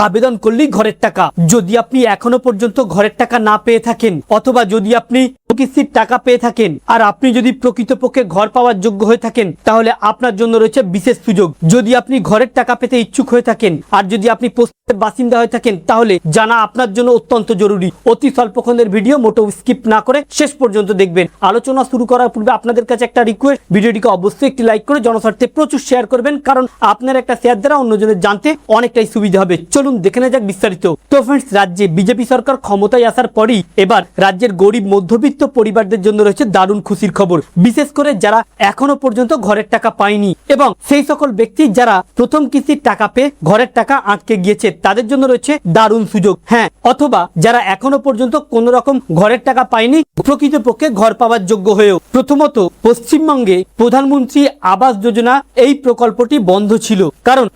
আবেদন করলেই ঘরের টাকা। যদি আপনি এখনো পর্যন্ত ঘরের টাকা না পেয়ে থাকেন, অথবা যদি আপনি কিস্তির টাকা পেয়ে থাকেন আর আপনি যদি প্রকৃতপক্ষে ঘর পাওয়ার যোগ্য হয়ে থাকেন, তাহলে আপনার জন্য রয়েছে বিশেষ সুযোগ। যদি আপনি ঘরের টাকা পেতে ইচ্ছুক হয়ে থাকেন আর যদি আপনি পশ্চিমের বাসিন্দা হয়ে থাকেন, তাহলে জানা আপনার জন্য অত্যন্ত জরুরি। অতি স্বল্পক্ষণের ভিডিও, মোটেও স্কিপ না করে শেষ পর্যন্ত দেখবেন। আলোচনা শুরু করার পূর্বে আপনাদের কাছে একটা রিকোয়েস্ট, ভিডিওটিকে অবশ্যই একটি লাইক করে জনস্বার্থে প্রচুর শেয়ার করবেন, কারণ আপনার একটা শেয়ার দ্বারা অন্যজনের জানতে অনেকটাই সুবিধা হবে। চলুন দেখে নেওয়া যাক বিস্তারিত। তো ফ্রেন্ডস, রাজ্যে বিজেপি সরকার ক্ষমতায় আসার পরই এবার রাজ্যের গরিব মধ্যবিত্ত পরিবারদের জন্য রয়েছে দারুণ খুশির খবর। বিশেষ করে যারা এখনো পর্যন্ত ঘরের টাকা পায়নি এবং সেই সকল ব্যক্তি যারা প্রথম কিস্তির টাকা পেয়ে ঘরের টাকা আটকে গিয়েছে, তাদের জন্য রয়েছে দারুণ সুযোগ। হ্যাঁ, অথবা যারা এখনো পর্যন্ত কোন রকম ঘরের টাকা পায়নি, প্রকৃতপক্ষে ঘর পাওয়ার যোগ্য হয়েও। প্রথমত, পশ্চিমবঙ্গে প্রধানমন্ত্রী আবাস যোজনা এই প্রকল্পটি বন্ধ ছিল, কারণ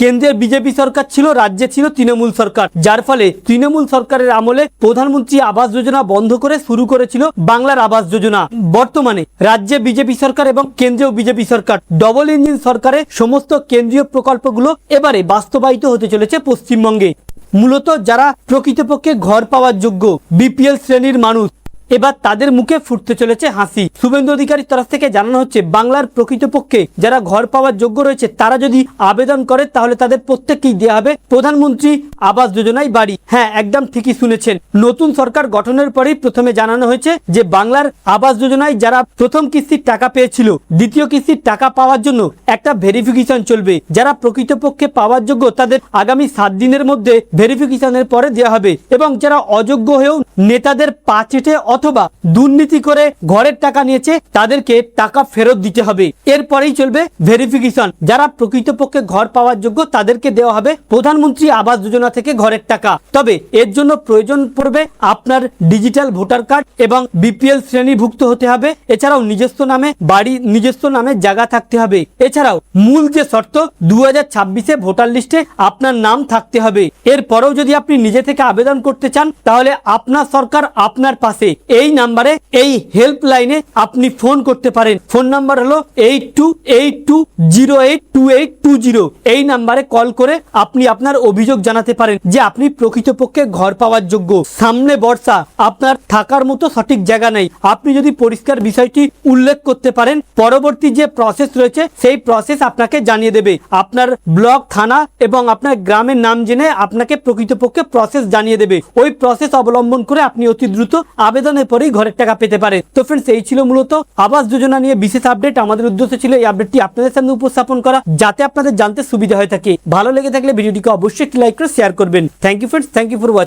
কেন্দ্রের বিজেপি সরকার ছিল, রাজ্যে ছিল তৃণমূল সরকার, যার ফলে তৃণমূল সরকারের আমলে প্রধানমন্ত্রী আবাস যোজনা বন্ধ করে শুরু করেছিল বাংলার আবাস যোজনা। বর্তমানে রাজ্যে বিজেপি সরকার এবং কেন্দ্রীয় বিজেপি সরকার, ডবল ইঞ্জিন সরকারের সমস্ত কেন্দ্রীয় প্রকল্পগুলো এবারে বাস্তবায়িত হতে চলেছে পশ্চিমবঙ্গে। মূলত যারা প্রকৃতপক্ষে ঘর পাওয়ার যোগ্য বিপিএল শ্রেণীর মানুষ, এবার তাদের মুখে ফুটতে চলেছে হাসি। শুভেন্দু অধিকারীর তরফ থেকে জানানো হচ্ছে, বাংলার প্রকৃতপক্ষে যারা ঘর পাওয়ার যোগ্য রয়েছে তারা যদি আবেদন করে, তাহলে তাদের প্রত্যেককেই দেওয়া হবে প্রধানমন্ত্রী আবাস যোজনায় বাড়ি। হ্যাঁ, একদম ঠিকই শুনেছেন। নতুন সরকার গঠনের পরেই প্রথমে জানানো হয়েছে যে বাংলার আবাস যোজনায় যারা প্রথম কিস্তির টাকা পেয়েছিল, দ্বিতীয় কিস্তির টাকা পাওয়ার জন্য একটা ভেরিফিকেশন চলবে। যারা প্রকৃতপক্ষে পাওয়ার যোগ্য তাদের আগামী 7 দিনের মধ্যে ভেরিফিকেশনের পরে দেওয়া হবে, এবং যারা অযোগ্য হয়েও নেতাদের পা চেটে অথবা দুর্নীতি করে ঘরের টাকা নিয়েছে, তাদেরকে টাকা ফেরত দিতে হবে। এরপরেই চলবে ভেরিফিকেশন। যারা প্রকৃতপক্ষে ঘর পাওয়ার যোগ্য তাদেরকে দেওয়া হবে প্রধানমন্ত্রী আবাস যোজনা থেকে ঘরের টাকা। তবে এর জন্য প্রয়োজন পড়বে আপনার ডিজিটাল ভোটার কার্ড এবং বিপিএল শ্রেণীভুক্ত হতে হবে। এছাড়াও নিজস্ব নামে বাড়ি, নিজস্ব নামে জায়গা থাকতে হবে। এছাড়াও মূল যে শর্ত, 2026-এ ভোটার লিস্টে আপনার নাম থাকতে হবে। এরপরেও যদি আপনি নিজে থেকে আবেদন করতে চান, তাহলে আপনার সরকার আপনার পাশে। এই নাম্বারে, এই হেল্পলাইনে আপনি ফোন করতে পারেন। ফোন নাম্বার হলো 8282082820। এই নাম্বারে কল করে আপনি আপনার অভিযোগ জানাতে পারেন যে আপনি প্রকৃতপক্ষে ঘর পাওয়ার যোগ্য। সামনে বর্ষা, আপনার থাকার মতো সঠিক জায়গা নেই। আপনি যদি পরিষ্কার বিষয়টি উল্লেখ করতে পারেন, পরবর্তী যে প্রসেস রয়েছে সেই প্রসেস আপনাকে জানিয়ে দেবে। আপনার ব্লক, থানা এবং আপনার গ্রামের নাম জেনে আপনাকে প্রকৃতপক্ষে প্রসেস জানিয়ে দেবে। ওই প্রসেস অবলম্বন করে আপনি অতি দ্রুত আবেদনের পরেই ঘরের টাকা পেতে পারে। তো ফ্রেন্ডস, এই ছিল মূলত আবাস যোজনা নিয়ে বিশেষ আপডেট। আমাদের উদ্দেশ্য ছিল এই আপডেটটি আপনাদের সামনে উপস্থাপন করা, যাতে আপনাদের জানতে সুবিধা হয়ে থাকে। ভালো লেগে থাকলে ভিডিওটিকে অবশ্যই একটি লাইক করে শেয়ার করবেন। Thank you friends, thank you for watching.